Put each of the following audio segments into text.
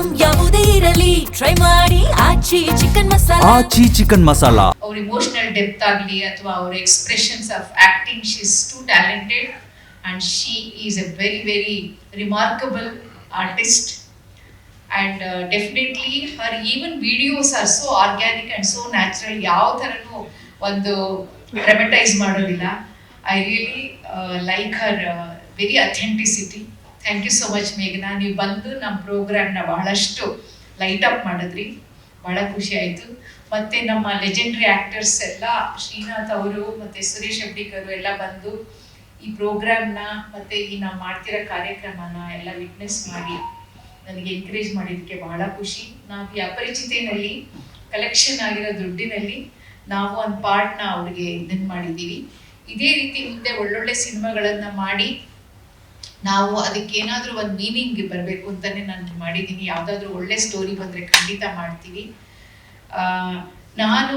Item ಯಾವುದೇ ಇರಲಿ try ಮಾಡಿ ಆಚಿ ಚಿಕನ್ ಮಸಾಲಾ. ಅವ್ರ ಇಮೋಷನಲ್ ಡೆಪ್ತ್ ಆಗಲಿ ಅಥವಾ ಅವ್ರ expressions of acting, she is too talented and she is a very very remarkable artist. And definitely her even videos are so organic and so natural. ಯಾವ ಥರನೂ ಒಂದು ಡ್ರಾಮಟೈಸ್ ಮಾಡೋದಿಲ್ಲ. I really like her very authenticity. Thank you so much ಮೇಘನಾ, ನೀವು ಬಂದು ನಮ್ಮ ಪ್ರೋಗ್ರಾಮ್ನ ಬಹಳಷ್ಟು light up ಮಾಡಿದ್ರಿ, ಬಹಳ ಖುಷಿ ಆಯಿತು. ಮತ್ತು ನಮ್ಮ ಲೆಜೆಂಡ್ರಿ ಆ್ಯಕ್ಟರ್ಸ್ ಎಲ್ಲ ಶ್ರೀನಾಥ್ ಅವರು ಮತ್ತು ಸುರೇಶ್ ಹೆಬ್ಡಿಕರು ಎಲ್ಲ ಬಂದು ಈ ಪ್ರೋಗ್ರಾಮ್ನ ಮತ್ತು ಈ ನಾವು ಮಾಡ್ತಿರೋ ಕಾರ್ಯಕ್ರಮನ ಎಲ್ಲ ವಿಟ್ನೆಸ್ ಮಾಡಿ ನನಗೆ ಎನ್ಕರೇಜ್ ಮಾಡಿದ್ದಕ್ಕೆ ಬಹಳ ಖುಷಿ. ನಾವು ಈ ಅಪರಿಚಿತೆಯಲ್ಲಿ ಕಲೆಕ್ಷನ್ ಆಗಿರೋ ದುಡ್ಡಿನಲ್ಲಿ ನಾವು ಒಂದು ಪಾರ್ಟ್ನ ಅವ್ರಿಗೆ ಇದನ್ನು ಮಾಡಿದ್ದೀವಿ. ಇದೇ ರೀತಿ ಮುಂದೆ ಒಳ್ಳೊಳ್ಳೆ ಸಿನಿಮಾಗಳನ್ನು ಮಾಡಿ ನಾವು ಅದಕ್ಕೇನಾದರೂ ಒಂದು ಮೀನಿಂಗ್ ಬರಬೇಕು ಅಂತಲೇ ನಾನು ಮಾಡಿದ್ದೀನಿ. ಯಾವುದಾದ್ರೂ ಒಳ್ಳೆ ಸ್ಟೋರಿ ಬಂದರೆ ಖಂಡಿತ ಮಾಡ್ತೀವಿ. ನಾನು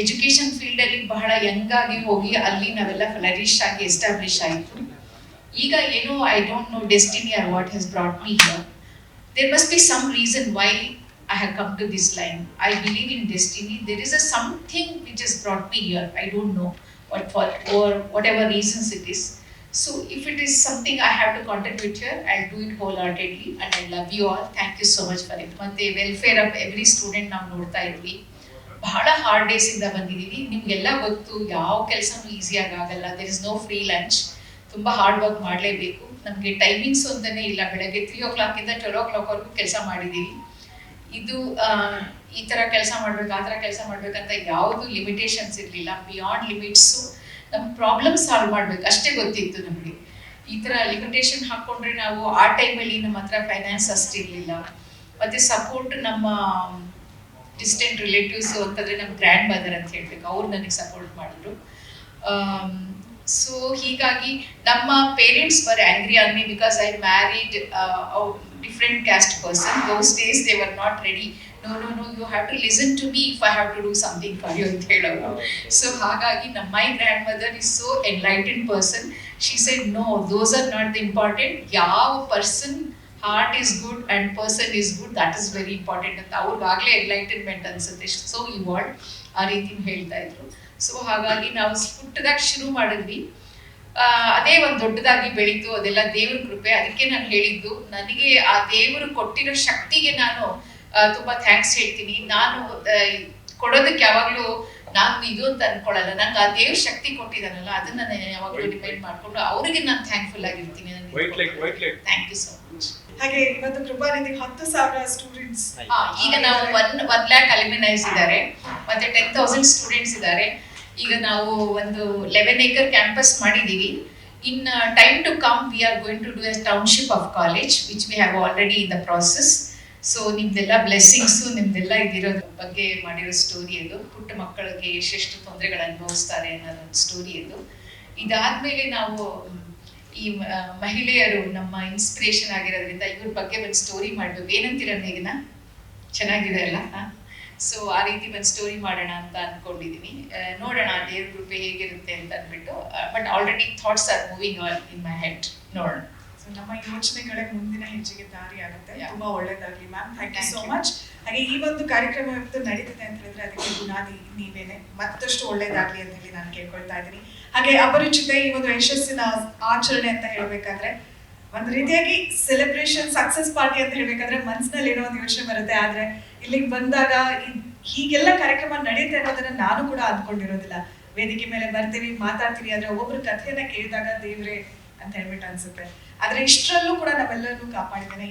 ಎಜುಕೇಷನ್ ಫೀಲ್ಡಲ್ಲಿ ಬಹಳ ಯಂಗಾಗಿ ಹೋಗಿ ಅಲ್ಲಿ ನಾವೆಲ್ಲ ಫ್ಲರಿಶ್ ಆಗಿ ಎಸ್ಟಾಬ್ಲಿಷ್ ಆಯಿತು. ಈಗ ಏನೋ I don't know destiny or what has brought me here. There must be some reason why I have come to this line. I believe in destiny. There is something which has brought me here. I don't know what for or whatever reasons it is. So if it is something I have to contribute here, I'll do it wholeheartedly and I love you all. Thank you so much for it. ಮತ್ತೆ welfare of every student ನಾವು ನೋಡ್ತಾ ಇದ್ವಿ. ಬಹಳ hard days ಇಂದ ಬಂದಿದ್ದೀವಿ. ನಿಮ್ಗೆಲ್ಲ ಗೊತ್ತು, ಯಾವ ಕೆಲಸನೂ ಈಸಿಯಾಗಿ ಆಗಲ್ಲ. There is no free lunch. ತುಂಬ ಹಾರ್ಡ್ ವರ್ಕ್ ಮಾಡಲೇಬೇಕು. ನಮಗೆ ಟೈಮಿಂಗ್ಸ್ ಒಂದನೇ ಇಲ್ಲ. ಬೆಳಗ್ಗೆ 3 o'clock ಇಂದ 12 o'clock ವರೆಗೂ ಕೆಲಸ ಮಾಡಿದ್ದೀವಿ. ಇದು ಈ ಥರ ಕೆಲಸ ಮಾಡ್ಬೇಕು, ಆ ಥರ ಕೆಲಸ ಮಾಡ್ಬೇಕಂತ ಯಾವುದು ಲಿಮಿಟೇಷನ್ಸ್ ಇರಲಿಲ್ಲ. ಬಿಯಾಂಡ್ ಲಿಮಿಟ್ಸು ನಮ್ಮ ಪ್ರಾಬ್ಲಮ್ ಸಾಲ್ವ್ ಮಾಡ್ಬೇಕು ಅಷ್ಟೇ ಗೊತ್ತಿತ್ತು ನಮಗೆ. ಈ ಥರ ಲಿಮಿಟೇಷನ್ ಹಾಕ್ಕೊಂಡ್ರೆ ನಾವು ಆ ಟೈಮಲ್ಲಿ ನಮ್ಮ ಹತ್ರ ಫೈನಾನ್ಸ್ ಅಷ್ಟಿರಲಿಲ್ಲ. ಮತ್ತು ಸಪೋರ್ಟ್ ನಮ್ಮ ಡಿಸ್ಟೆಂಟ್ ರಿಲೇಟಿವ್ಸು ಅಂತಂದರೆ ನಮ್ಮ ಗ್ರ್ಯಾಂಡ್ ಮದರ್ ಅಂತ ಹೇಳಬೇಕು, ಅವ್ರು ನನಗೆ ಸಪೋರ್ಟ್ ಮಾಡಿದ್ರು. ಸೊ ಹೀಗಾಗಿ ನಮ್ಮ parents were angry on me because I married different caste person. Those days they were not ready. No you have to listen to me if I have to do something for you ಅಂತ ಹೇಳೋರು. So ಹಾಗಾಗಿ my grandmother is so enlightened person. She said no, those are not the important. ಯಾವ person heart is good and person is good, that is very important ಅಂತ ಅವ್ರಿಗಾಗಲೇ enlightenment ಅನ್ಸುತ್ತೆ. So evolved ಆ ರೀತಿ ಹೇಳ್ತಾ ಇದ್ರು. So ಹಾಗಾಗಿ ನಾವು ಪುಟ್ಟದಾಗಿ ಶುರು ಮಾಡಿದ್ವಿ. ಅದೇ ಒಂದು ದೊಡ್ಡದಾಗಿ ಬೆಳೀತು. ಅದೆಲ್ಲ ದೇವ್ರ ಕೃಪೆ. ಅದಕ್ಕೆ ನಾನು ಹೇಳಿದ್ದು, ನನಗೆ ಆ ದೇವರು ಕೊಟ್ಟಿರೋ ಶಕ್ತಿಗೆ ನಾನು ತುಂಬ ಥ್ಯಾಂಕ್ಸ್ ಹೇಳ್ತೀನಿ. ನಾನು ಕೊಡೋದಕ್ಕೆ ಯಾವಾಗಲೂ ನಾನು ಇದು ಅಂತ ಅನ್ಕೊಳ್ಳಲ್ಲ. ನಂಗೆ ಆ ದೇವ್ರ ಶಕ್ತಿ ಕೊಟ್ಟಿದ್ದಾನಲ್ಲ, ಅದನ್ನ ನಾನು ಯಾವಾಗಲೂ ಡಿಪೆಂಡ್ ಮಾಡಿಕೊಂಡು ಅವರಿಗೆ ನಾನು ಥ್ಯಾಂಕ್ಫುಲ್ ಆಗಿರ್ತೀನಿ. Thank you so much. ಹಾಗೆ ಇವತ್ತು ಕೃಪಾನಿಧಿಗೆ 10,000 ಸ್ಟೂಡೆಂಟ್ಸ್, ಈಗ ನಾವು 1 lakh ಅಲ್ಯುಮಿನೈಸ್ ಇದ್ದಾರೆ, ಮತ್ತೆ 10,000 ಸ್ಟೂಡೆಂಟ್ಸ್ ಇದ್ದಾರೆ. ಈಗ ನಾವು ಒಂದು 11 acre ಕ್ಯಾಂಪಸ್ ಮಾಡಿದ್ದೀವಿ. In time to come we are going to do a township of college which we have already in the process. So ನಿಮ್ದೆಲ್ಲ ಬ್ಲೆಸ್ಸಿಂಗ್ಸು, ನಿಮ್ದೆಲ್ಲ ಇದಿರೋದ್ರ ಬಗ್ಗೆ ಮಾಡಿರೋ ಸ್ಟೋರಿ ಅದು. ಪುಟ್ಟ ಮಕ್ಕಳಿಗೆ ಎಷ್ಟೆಷ್ಟು ತೊಂದರೆಗಳು ಅನುಭವಿಸ್ತಾರೆ ಅನ್ನೋದೊಂದು ಸ್ಟೋರಿ ಅದು. ಇದಾದ್ಮೇಲೆ ನಾವು ಈ ಮಹಿಳೆಯರು ನಮ್ಮ ಇನ್ಸ್ಪಿರೇಷನ್ ಆಗಿರೋದ್ರಿಂದ ಇವ್ರ ಬಗ್ಗೆ ಒಂದು ಸ್ಟೋರಿ ಮಾಡಬೇಕು. ಏನಂತೀರ ಮೇಘನಾ? ಚೆನ್ನಾಗಿದೆ ಅಲ್ಲ? ಸೊ ಆ ರೀತಿ ಒಂದು ಸ್ಟೋರಿ ಮಾಡೋಣ ಅಂತ ಅನ್ಕೊಂಡಿದ್ದೀನಿ. ನೋಡೋಣ ದೇವ್ರ ಕೃಪೆ ಹೇಗಿರುತ್ತೆ ಅಂತ ಅಂದ್ಬಿಟ್ಟು. But already thoughts are moving on in my head. ನೋಡೋಣ. ಸೊ ನಮ್ಮ ಯೋಚನೆಗಳ ಮುಂದಿನ ಹೆಜ್ಜೆಗೆ ದಾರಿ ಆಗುತ್ತೆ. ತುಂಬಾ ಒಳ್ಳೇದಾಗ್ಲಿ ma'am. Thank you so much. ಹಾಗೆ ಈ ಒಂದು ಕಾರ್ಯಕ್ರಮ ಇವತ್ತು ನಡೀತಿದೆ ಅಂತ ಹೇಳಿದ್ರೆ ಅದಕ್ಕೆ ಬುನಾದಿ ನೀವೇನೆ. ಮತ್ತಷ್ಟು ಒಳ್ಳೇದಾಗ್ಲಿ ಅಂತ ಹೇಳಿ ನಾನು ಕೇಳ್ಕೊಳ್ತಾ ಇದ್ದೀನಿ. ಹಾಗೆ ಅಪರಿಚಿತ ಈ ಒಂದು ಯಶಸ್ಸಿನ ಆಚರಣೆ ಅಂತ ಹೇಳ್ಬೇಕಾದ್ರೆ ಒಂದು ರೀತಿಯಾಗಿ ಸೆಲೆಬ್ರೇಷನ್, ಸಕ್ಸಸ್ ಪಾರ್ಟಿ ಅಂತ ಹೇಳ್ಬೇಕಾದ್ರೆ ಮನಸ್ಸಿನಲ್ಲಿ ಏನೋ ಒಂದು ಯೋಚನೆ ಬರುತ್ತೆ. ಆದ್ರೆ ಇಲ್ಲಿಗೆ ಬಂದಾಗ ಹೀಗೆಲ್ಲ ಕಾರ್ಯಕ್ರಮ ನಡೆಯುತ್ತೆ ಅನ್ನೋದನ್ನ ನಾನು ಕೂಡ ಅಂದ್ಕೊಂಡಿರೋದಿಲ್ಲ. ವೇದಿಕೆ ಮೇಲೆ ಬರ್ತೀವಿ, ಮಾತಾಡ್ತೀವಿ, ಆದ್ರೆ ಒಬ್ಬೊಬ್ರು ಕಥೆಯನ್ನ ಕೇಳಿದಾಗ ದೇವ್ರೆ ಅಂತ ಹೇಳ್ಬಿಟ್ಟು ಅನ್ಸುತ್ತೆ. ಆದ್ರೆ ಇಷ್ಟರಲ್ಲೂ ಕೂಡ ನಾವೆಲ್ಲರೂ ಕಾಪಾಡಿದ್ದೇನೆ.